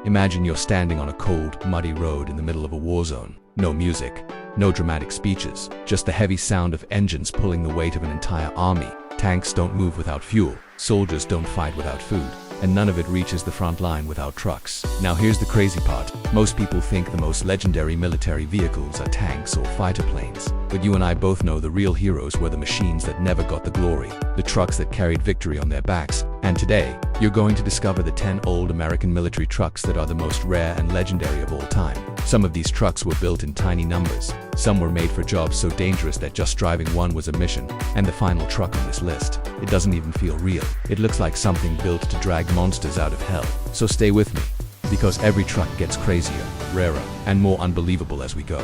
Imagine you're standing on a cold, muddy road in the middle of a war zone. No music, no dramatic speeches, just the heavy sound of engines pulling the weight of an entire army. Tanks don't move without fuel, soldiers don't fight without food, and none of it reaches the front line without trucks. Now here's the crazy part. Most people think the most legendary military vehicles are tanks or fighter planes. But you and I both know the real heroes were the machines that never got the glory, the trucks that carried victory on their backs. And today, you're going to discover the 10 old American military trucks that are the most rare and legendary of all time. Some of these trucks were built in tiny numbers. Some were made for jobs so dangerous that just driving one was a mission. And the final truck on this list, it doesn't even feel real. It looks like something built to drag monsters out of hell. So stay with me, because every truck gets crazier, rarer, and more unbelievable as we go.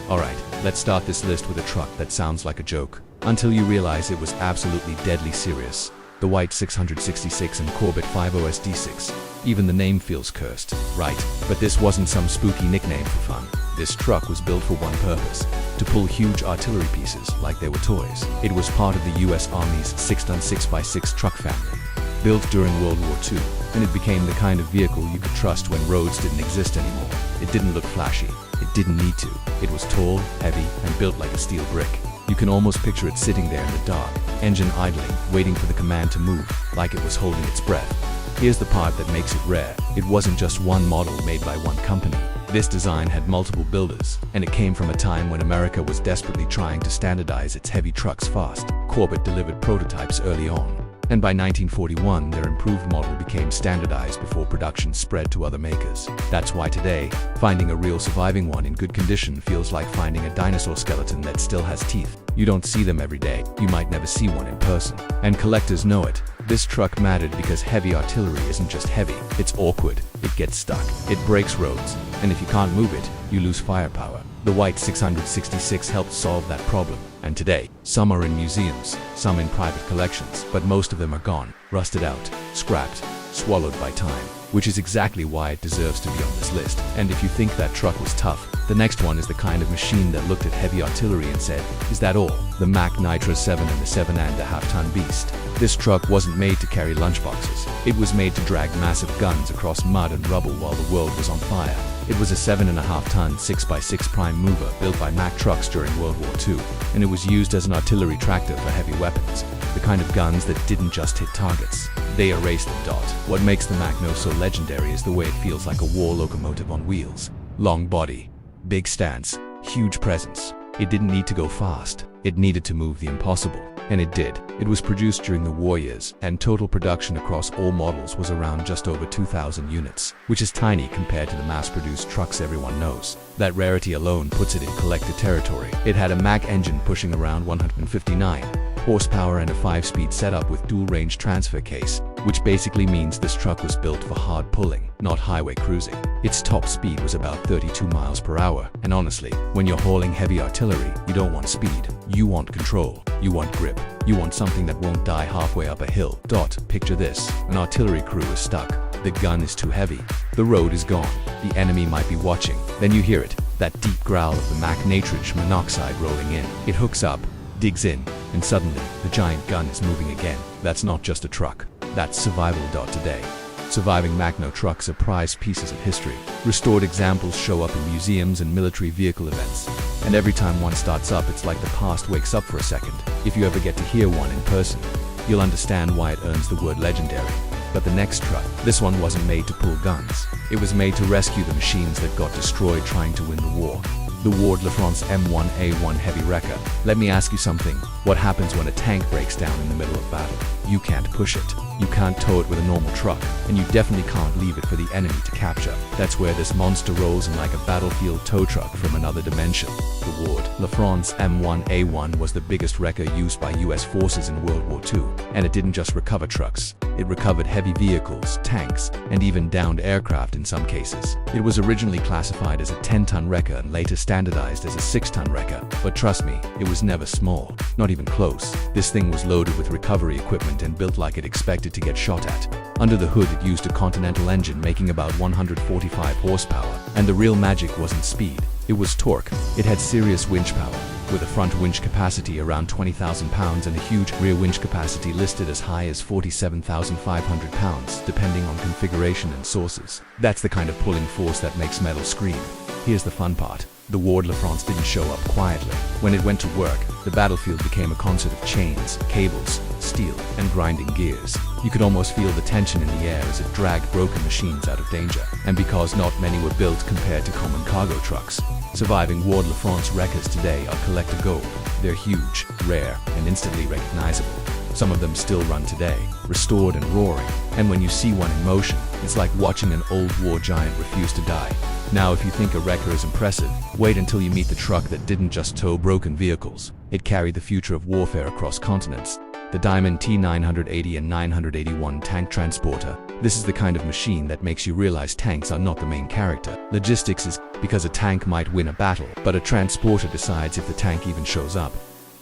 Alright, let's start this list with a truck that sounds like a joke, until you realize it was absolutely deadly serious. The white 666 and Corbit 50s D6. Even the name feels cursed, right? But this wasn't some spooky nickname for fun. This truck was built for one purpose: to pull huge artillery pieces like they were toys. It was part of the US Army's 6-ton 6x6 truck family, built during World War II, and it became the kind of vehicle you could trust when roads didn't exist anymore. It didn't look flashy. It didn't need to. It was tall, heavy, and built like a steel brick. You can almost picture it sitting there in the dark, engine idling, waiting for the command to move, like it was holding its breath. Here's the part that makes it rare. It wasn't just one model made by one company. This design had multiple builders, and it came from a time when America was desperately trying to standardize its heavy trucks fast. Corbit delivered prototypes early on, and by 1941 their improved model became standardized before production spread to other makers. That's why today, finding a real surviving one in good condition feels like finding a dinosaur skeleton that still has teeth. You don't see them every day. You might never see one in person. And collectors know it. This truck mattered because heavy artillery isn't just heavy, it's awkward. It gets stuck. It breaks roads. And if you can't move it, you lose firepower. The white 666 helped solve that problem. And today, some are in museums, some in private collections, but most of them are gone, rusted out, scrapped, swallowed by time. Which is exactly why it deserves to be on this list. And if you think that truck was tough, the next one is the kind of machine that looked at heavy artillery and said, "Is that all?" The Mack Nitro 7 and the 7.5-ton beast. This truck wasn't made to carry lunchboxes. It was made to drag massive guns across mud and rubble while the world was on fire. It was a 7.5-ton 6x6 prime mover built by Mack trucks during World War II, and it was used as an artillery tractor for heavy weapons, the kind of guns that didn't just hit targets. They erased the dot. What makes the Mack so legendary is the way it feels like a war locomotive on wheels. Long body, big stance, huge presence. It didn't need to go fast. It needed to move the impossible. And it did. It was produced during the war years, and total production across all models was around just over 2,000 units, which is tiny compared to the mass-produced trucks everyone knows. That rarity alone puts it in collector territory. It had a Mack engine pushing around 159 horsepower and a 5-speed setup with dual-range transfer case, which basically means this truck was built for hard pulling, not highway cruising. Its top speed was about 32 miles per hour, and honestly, when you're hauling heavy artillery, you don't want speed. You want control. You want grip. You want something that won't die halfway up a hill. Picture this. An artillery crew is stuck. The gun is too heavy. The road is gone. The enemy might be watching. Then you hear it, that deep growl of the Mack nitrogen monoxide rolling in. It hooks up, digs in, and suddenly, the giant gun is moving again. That's not just a truck. That's survival. Today, surviving Mack trucks are prized pieces of history. Restored examples show up in museums and military vehicle events. And every time one starts up, it's like the past wakes up for a second. If you ever get to hear one in person, you'll understand why it earns the word legendary. But the next truck, this one wasn't made to pull guns. It was made to rescue the machines that got destroyed trying to win the war. The LaFrance M1A1 heavy wrecker. Let me ask you something. What happens when a tank breaks down in the middle of battle? You can't push it. You can't tow it with a normal truck, and you definitely can't leave it for the enemy to capture. That's where this monster rolls in like a battlefield tow truck from another dimension. The LaFrance M1A1 was the biggest wrecker used by US forces in World War II, and it didn't just recover trucks. It recovered heavy vehicles, tanks, and even downed aircraft in some cases. It was originally classified as a 10-ton wrecker and later standardized as a 6-ton wrecker. But trust me, it was never small. Not even close. This thing was loaded with recovery equipment and built like it expected to get shot at. Under the hood, it used a Continental engine making about 145 horsepower. And the real magic wasn't speed. It was torque. It had serious winch power. with a front winch capacity around 20,000 pounds and a huge rear winch capacity listed as high as 47,500 pounds, depending on configuration and sources. That's the kind of pulling force that makes metal scream. Here's the fun part. The Ward LaFrance didn't show up quietly. When it went to work, the battlefield became a concert of chains, cables, steel, and grinding gears. You could almost feel the tension in the air as it dragged broken machines out of danger. And because not many were built compared to common cargo trucks, surviving Ward LaFrance wreckers today are collector gold. They're huge, rare, and instantly recognizable. Some of them still run today, restored and roaring, and when you see one in motion, it's like watching an old war giant refuse to die. Now, if you think a wrecker is impressive, wait until you meet the truck that didn't just tow broken vehicles. It carried the future of warfare across continents. The Diamond T980 and 981 tank transporter. This is the kind of machine that makes you realize tanks are not the main character. Logistics is because a tank might win a battle, but a transporter decides if the tank even shows up.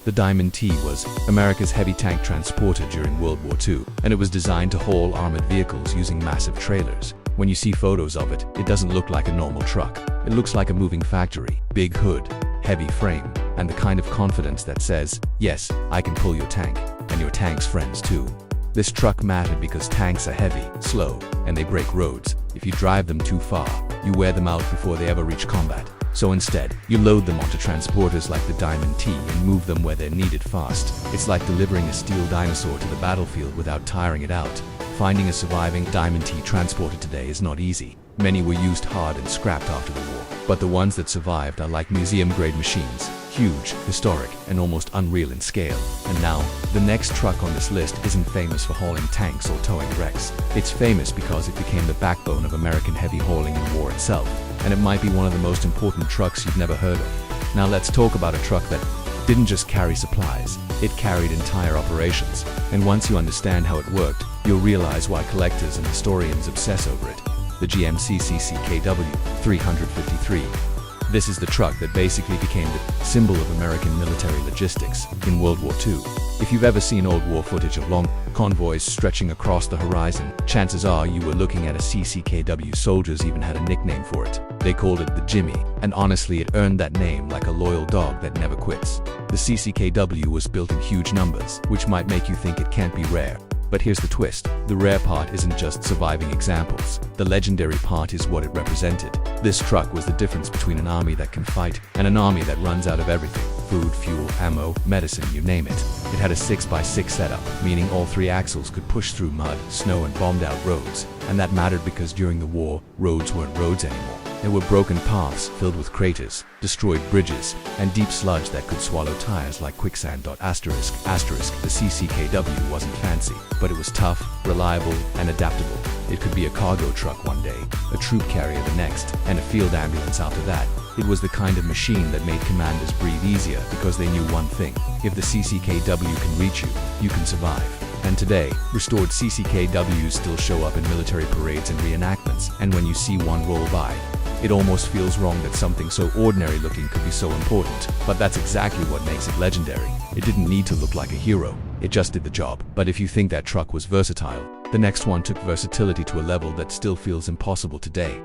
The Diamond T was America's heavy tank transporter during World War II, and it was designed to haul armored vehicles using massive trailers. When you see photos of it, it doesn't look like a normal truck. It looks like a moving factory. Big hood, heavy frame, and the kind of confidence that says, yes, I can pull your tank, and your tank's friends too. This truck mattered because tanks are heavy, slow, and they break roads. If you drive them too far, you wear them out before they ever reach combat. So instead, you load them onto transporters like the Diamond T and move them where they're needed fast. It's like delivering a steel dinosaur to the battlefield without tiring it out. Finding a surviving Diamond T transporter today is not easy. Many were used hard and scrapped after the war. But the ones that survived are like museum-grade machines. Huge, historic, and almost unreal in scale. And now, the next truck on this list isn't famous for hauling tanks or towing wrecks. It's famous because it became the backbone of American heavy hauling in war itself. And it might be one of the most important trucks you've never heard of. Now let's talk about a truck that didn't just carry supplies, it carried entire operations. And once you understand how it worked, you'll realize why collectors and historians obsess over it. The GMC CCKW 353. This is the truck that basically became the symbol of American military logistics in World War II. If you've ever seen old war footage of long convoys stretching across the horizon, chances are you were looking at a CCKW. Soldiers even had a nickname for it. They called it the Jimmy, and honestly it earned that name like a loyal dog that never quits. The CCKW was built in huge numbers, which might make you think it can't be rare. But here's the twist. The rare part isn't just surviving examples. The legendary part is what it represented. This truck was the difference between an army that can fight and an army that runs out of everything. Food, fuel, ammo, medicine, you name it. It had a 6x6 setup, meaning all three axles could push through mud, snow, and bombed out roads. And that mattered because during the war, roads weren't roads anymore. There were broken paths filled with craters, destroyed bridges, and deep sludge that could swallow tires like quicksand. The CCKW wasn't fancy, but it was tough, reliable, and adaptable. It could be a cargo truck one day, a troop carrier the next, and a field ambulance after that. It was the kind of machine that made commanders breathe easier because they knew one thing: if the CCKW can reach you, you can survive. And today, restored CCKWs still show up in military parades and reenactments, and when you see one roll by, it almost feels wrong that something so ordinary looking could be so important. But that's exactly what makes it legendary. It didn't need to look like a hero, it just did the job. But if you think that truck was versatile, the next one took versatility to a level that still feels impossible today.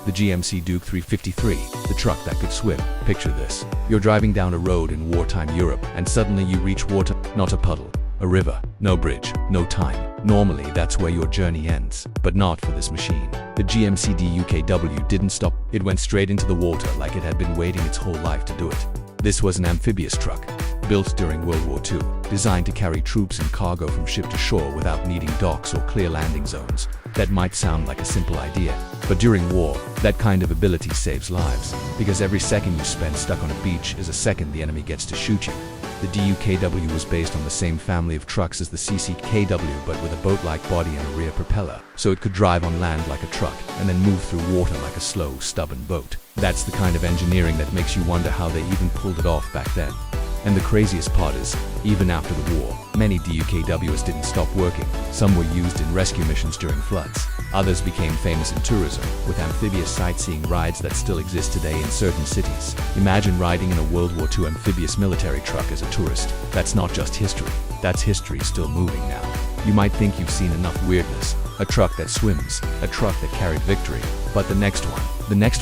The GMC Duke 353, the truck that could swim. Picture this. You're driving down a road in wartime Europe, and suddenly you reach water. Not a puddle, a river, no bridge, no time. Normally, that's where your journey ends. But not for this machine. The GMC DUKW didn't stop. It went straight into the water like it had been waiting its whole life to do it. This was an amphibious truck, built during World War II, designed to carry troops and cargo from ship to shore without needing docks or clear landing zones. That might sound like a simple idea, but during war, that kind of ability saves lives, because every second you spend stuck on a beach is a second the enemy gets to shoot you. The DUKW was based on the same family of trucks as the CCKW, but with a boat-like body and a rear propeller, so it could drive on land like a truck and then move through water like a slow, stubborn boat. That's the kind of engineering that makes you wonder how they even pulled it off back then. And the craziest part is, even after the war, many DUKWs didn't stop working. Some were used in rescue missions during floods. Others became famous in tourism, with amphibious sightseeing rides that still exist today in certain cities. Imagine riding in a World War II amphibious military truck as a tourist. That's not just history, that's history still moving now. You might think you've seen enough weirdness. A truck that swims, a truck that carried victory. But the next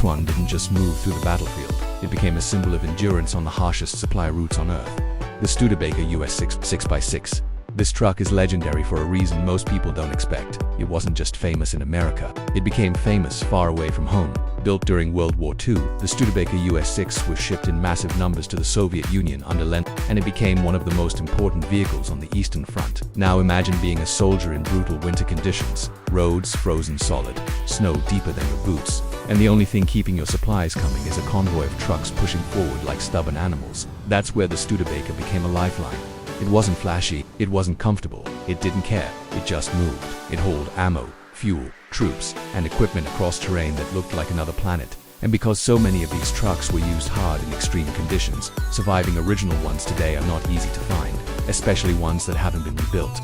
one didn't just move through the battlefield. It became a symbol of endurance on the harshest supply routes on Earth. The Studebaker US6 6x6. This truck is legendary for a reason most people don't expect. It wasn't just famous in America, it became famous far away from home. Built during World War II, the Studebaker US6 was shipped in massive numbers to the Soviet Union under Lenin, and it became one of the most important vehicles on the Eastern Front. Now imagine being a soldier in brutal winter conditions, roads frozen solid, snow deeper than your boots, and the only thing keeping your supplies coming is a convoy of trucks pushing forward like stubborn animals. That's where the Studebaker became a lifeline. It wasn't flashy, it wasn't comfortable, it didn't care, it just moved. It hauled ammo, fuel, troops, and equipment across terrain that looked like another planet. And because so many of these trucks were used hard in extreme conditions, surviving original ones today are not easy to find, especially ones that haven't been rebuilt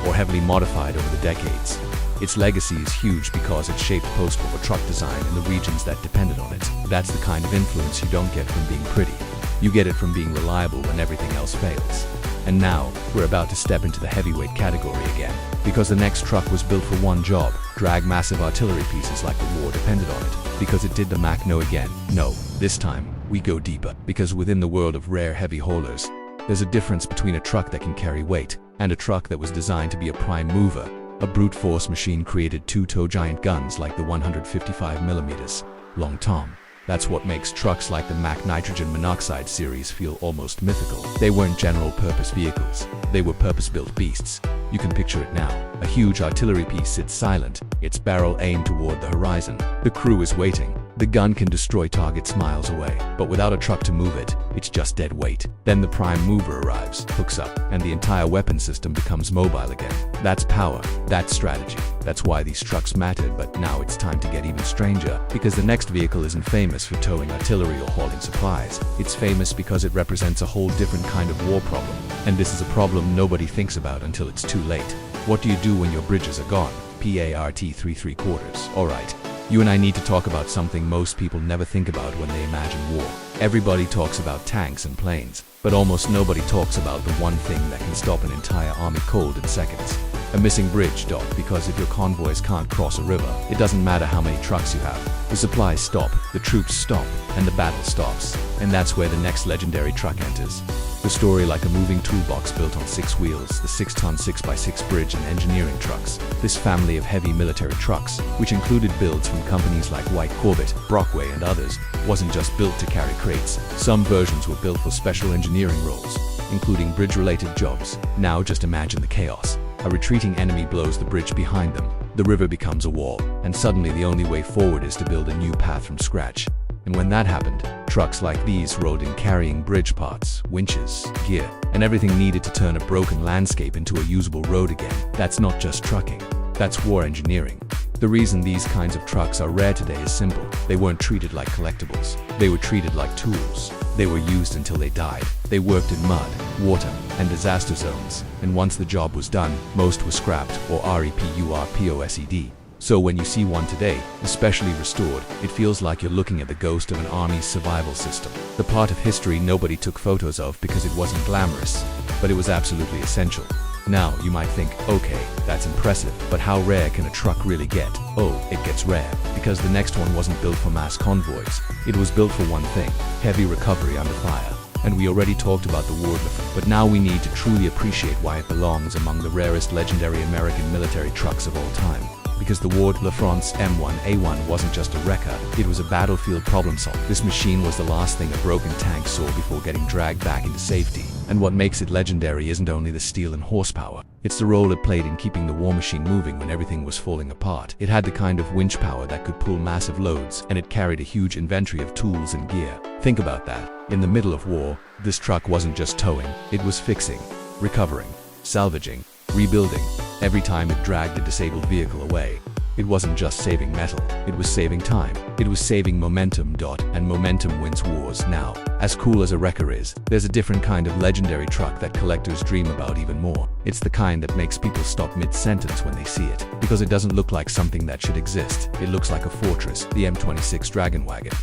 or heavily modified over the decades. Its legacy is huge because it shaped post-war truck design in the regions that depended on it. That's the kind of influence you don't get from being pretty. You get it from being reliable when everything else fails. And now, we're about to step into the heavyweight category again. Because the next truck was built for one job, drag massive artillery pieces like the war depended on it. Because it did the Mack no again. No, this time, we go deeper. Because within the world of rare heavy haulers, there's a difference between a truck that can carry weight and a truck that was designed to be a prime mover. A brute force machine created two-toe giant guns like the 155mm long Tom. That's what makes trucks like the Mack nitrogen monoxide series feel almost mythical. They weren't general-purpose vehicles. They were purpose-built beasts. You can picture it now. A huge artillery piece sits silent, its barrel aimed toward the horizon. The crew is waiting. The gun can destroy targets miles away, but without a truck to move it, it's just dead weight. Then the prime mover arrives, hooks up, and the entire weapon system becomes mobile again. That's power. That's strategy. That's why these trucks mattered, but now it's time to get even stranger, because the next vehicle isn't famous for towing artillery or hauling supplies. It's famous because it represents a whole different kind of war problem. And this is a problem nobody thinks about until it's too late. What do you do when your bridges are gone? PART 3/3/4. Alright. You and I need to talk about something most people never think about when they imagine war. Everybody talks about tanks and planes, but almost nobody talks about the one thing that can stop an entire army cold in seconds. A missing bridge, Doc, because if your convoys can't cross a river, it doesn't matter how many trucks you have. The supplies stop, the troops stop, and the battle stops. And that's where the next legendary truck enters. The story like a moving toolbox built on 6 wheels, the 6-ton 6x6 bridge and engineering trucks. This family of heavy military trucks, which included builds from companies like Corbit, Brockway and others, wasn't just built to carry crates. Some versions were built for special engineering roles, including bridge-related jobs. Now just imagine the chaos. A retreating enemy blows the bridge behind them. The river becomes a wall, and suddenly the only way forward is to build a new path from scratch. And when that happened, trucks like these rolled in carrying bridge parts, winches, gear, and everything needed to turn a broken landscape into a usable road again. That's not just trucking, that's war engineering. The reason these kinds of trucks are rare today is simple. They weren't treated like collectibles. They were treated like tools. They were used until they died. They worked in mud, water, and disaster zones. And once the job was done, most were scrapped or repurposed. So when you see one today, especially restored, it feels like you're looking at the ghost of an army's survival system. The part of history nobody took photos of because it wasn't glamorous, but it was absolutely essential. Now, you might think, okay, that's impressive, but how rare can a truck really get? Oh, it gets rare, because the next one wasn't built for mass convoys. It was built for one thing: heavy recovery under fire. And we already talked about the war, but now we need to truly appreciate why it belongs among the rarest legendary American military trucks of all time. Because the Ward LaFrance M1A1 wasn't just a wrecker, it was a battlefield problem solver. This machine was the last thing a broken tank saw before getting dragged back into safety. And what makes it legendary isn't only the steel and horsepower, it's the role it played in keeping the war machine moving when everything was falling apart. It had the kind of winch power that could pull massive loads, and it carried a huge inventory of tools and gear. Think about that. In the middle of war, this truck wasn't just towing, it was fixing, recovering, salvaging, rebuilding, every time it dragged a disabled vehicle away. It wasn't just saving metal, it was saving time. It was saving momentum. And momentum wins wars. Now, as cool as a wrecker is, there's a different kind of legendary truck that collectors dream about even more. It's the kind that makes people stop mid-sentence when they see it, because it doesn't look like something that should exist. It looks like a fortress, the M26 Dragon Wagon,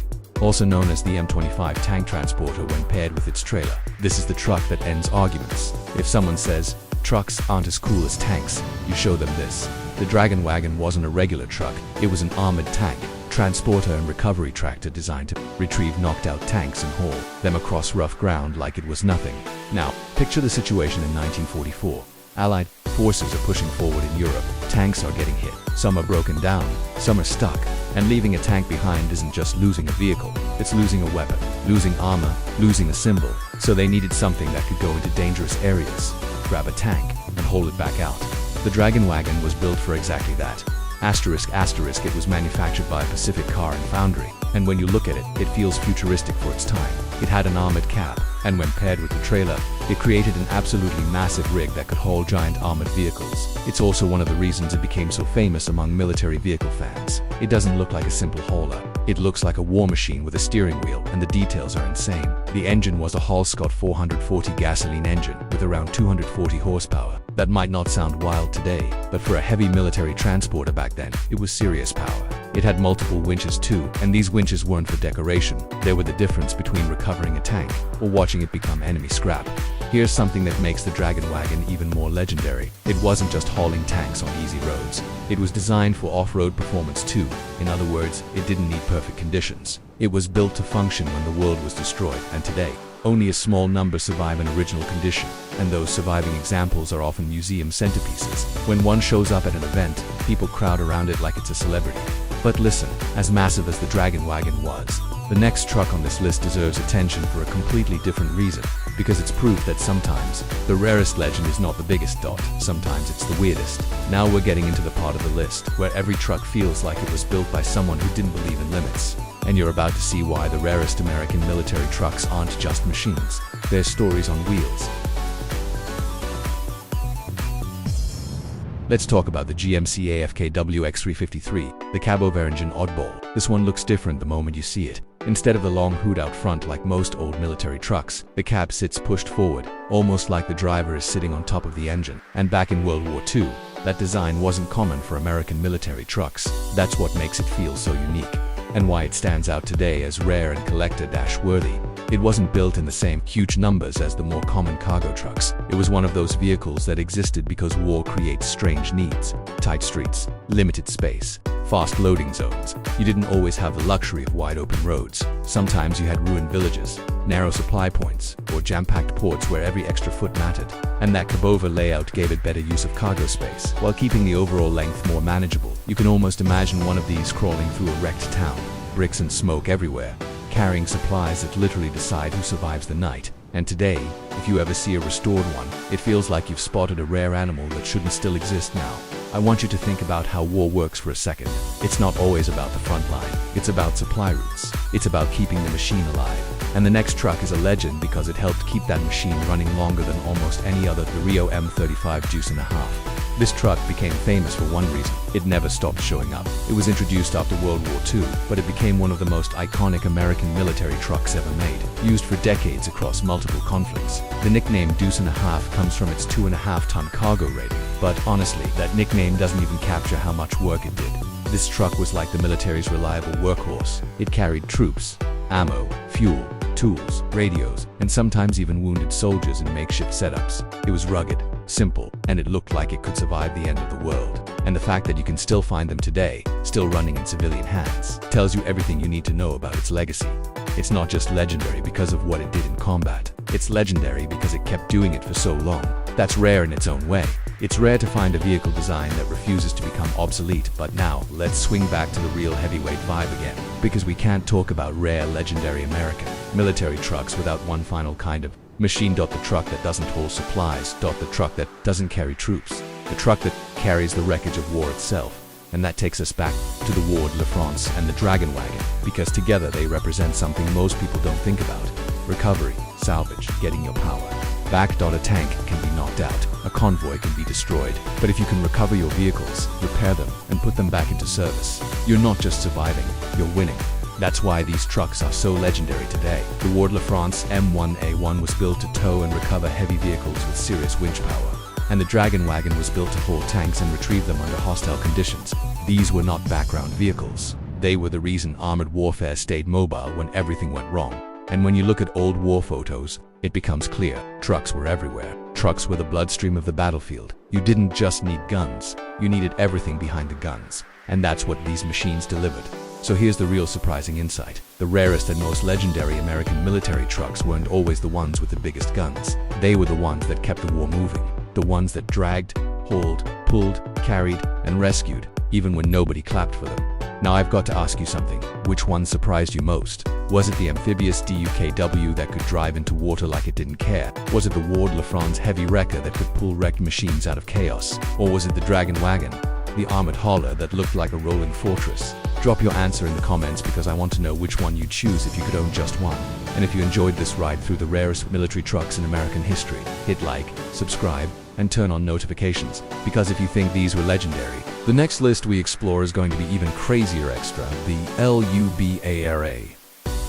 also known as the M25 tank transporter when paired with its trailer. This is the truck that ends arguments. If someone says, trucks aren't as cool as tanks, you show them this. The Dragon Wagon wasn't a regular truck, it was an armored tank, transporter and recovery tractor designed to retrieve knocked out tanks and haul them across rough ground like it was nothing. Now, picture the situation in 1944. Allied forces are pushing forward in Europe. Tanks are getting hit. Some are broken down, some are stuck. And leaving a tank behind isn't just losing a vehicle, it's losing a weapon, losing armor, losing a symbol. So they needed something that could go into dangerous areas, grab a tank, and hold it back out. The Dragon Wagon was built for exactly that. It was manufactured by Pacific Car and Foundry, and when you look at it, it feels futuristic for its time. It had an armored cab, and when paired with the trailer, it created an absolutely massive rig that could haul giant armored vehicles. It's also one of the reasons it became so famous among military vehicle fans. It doesn't look like a simple hauler. It looks like a war machine with a steering wheel, and the details are insane. The engine was a Hall-Scott 440 gasoline engine with around 240 horsepower. That might not sound wild today, but for a heavy military transporter back then, it was serious power. It had multiple winches too, and these winches weren't for decoration. They were the difference between recovering a tank or watching it become enemy scrap. Here's something that makes the Dragon Wagon even more legendary. It wasn't just hauling tanks on easy roads. It was designed for off-road performance too. In other words, it didn't need perfect conditions. It was built to function when the world was destroyed, and today, only a small number survive in original condition, and those surviving examples are often museum centerpieces. When one shows up at an event, people crowd around it like it's a celebrity. But listen, as massive as the Dragon Wagon was, the next truck on this list deserves attention for a completely different reason, because it's proof that sometimes the rarest legend is not the biggest. Sometimes it's the weirdest. Now we're getting into the part of the list where every truck feels like it was built by someone who didn't believe in limits. And you're about to see why the rarest American military trucks aren't just machines. They're stories on wheels. Let's talk about the GMC AFKWx 353, the cab-over engine oddball. This one looks different the moment you see it. Instead of the long hood out front like most old military trucks, the cab sits pushed forward, almost like the driver is sitting on top of the engine. And back in World War II, that design wasn't common for American military trucks. That's what makes it feel so unique, and why it stands out today as rare and collector-worthy. It wasn't built in the same huge numbers as the more common cargo trucks. It was one of those vehicles that existed because war creates strange needs. Tight streets, limited space, fast loading zones. You didn't always have the luxury of wide open roads. Sometimes you had ruined villages, narrow supply points, or jam-packed ports where every extra foot mattered. And that cab-over layout gave it better use of cargo space, while keeping the overall length more manageable. You can almost imagine one of these crawling through a wrecked town, bricks and smoke everywhere, carrying supplies that literally decide who survives the night. And today, if you ever see a restored one, it feels like you've spotted a rare animal that shouldn't still exist now. I want you to think about how war works for a second. It's not always about the front line. It's about supply routes. It's about keeping the machine alive. And the next truck is a legend because it helped keep that machine running longer than almost any other, the Reo M35 Deuce and a half. This truck became famous for one reason: it never stopped showing up. It was introduced after World War II, but it became one of the most iconic American military trucks ever made, used for decades across multiple conflicts. The nickname Deuce and a half comes from its 2.5-ton cargo rating, but honestly, that nickname doesn't even capture how much work it did. This truck was like the military's reliable workhorse. It carried troops, ammo, fuel, tools, radios, and sometimes even wounded soldiers in makeshift setups. It was rugged, simple, and it looked like it could survive the end of the world. And the fact that you can still find them today, still running in civilian hands, tells you everything you need to know about its legacy. It's not just legendary because of what it did in combat. It's legendary because it kept doing it for so long. That's rare in its own way. It's rare to find a vehicle design that refuses to become obsolete. But now, let's swing back to the real heavyweight vibe again, because we can't talk about rare, legendary American military trucks without one final kind of machine. The truck that doesn't haul supplies. The truck that doesn't carry troops. The truck that carries the wreckage of war itself. And that takes us back to the Ward, LaFrance, and the Dragon Wagon, because together they represent something most people don't think about: recovery, salvage, getting your power Back. A tank can be knocked out, a convoy can be destroyed, but if you can recover your vehicles, repair them, and put them back into service, you're not just surviving, you're winning. That's why these trucks are so legendary today. The LaFrance M1A1 was built to tow and recover heavy vehicles with serious winch power, and the Dragon Wagon was built to haul tanks and retrieve them under hostile conditions. These were not background vehicles. They were the reason armored warfare stayed mobile when everything went wrong. And when you look at old war photos, it becomes clear. Trucks were everywhere. Trucks were the bloodstream of the battlefield. You didn't just need guns, you needed everything behind the guns. And that's what these machines delivered. So here's the real surprising insight. The rarest and most legendary American military trucks weren't always the ones with the biggest guns. They were the ones that kept the war moving. The ones that dragged, hauled, pulled, carried, and rescued, even when nobody clapped for them. Now I've got to ask you something. Which one surprised you most? Was it the Amphibious DUKW that could drive into water like it didn't care? Was it the LaFrance heavy wrecker that could pull wrecked machines out of chaos? Or was it the Dragon Wagon, the armored hauler that looked like a rolling fortress? Drop your answer in the comments because I want to know which one you'd choose if you could own just one. And if you enjoyed this ride through the rarest military trucks in American history, hit like, subscribe, and turn on notifications, because if you think these were legendary, the next list we explore is going to be even crazier extra, the LUBARA.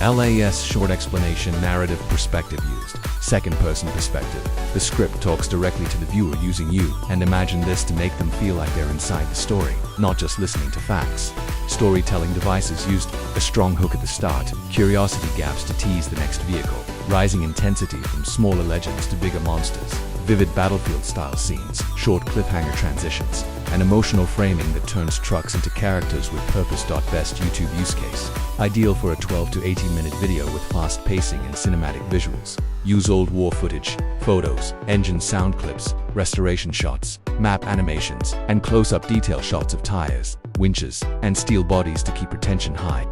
LAS short explanation, narrative perspective used. Second person perspective. The script talks directly to the viewer using you, and imagine this to make them feel like they're inside the story, not just listening to facts. Storytelling devices used. A strong hook at the start, curiosity gaps to tease the next vehicle, rising intensity from smaller legends to bigger monsters, vivid battlefield-style scenes, short cliffhanger transitions, and emotional framing that turns trucks into characters with purpose. Best YouTube use case. Ideal for a 12 to 18 minute video with fast pacing and cinematic visuals. Use old war footage, photos, engine sound clips, restoration shots, map animations, and close-up detail shots of tires, winches, and steel bodies to keep retention high.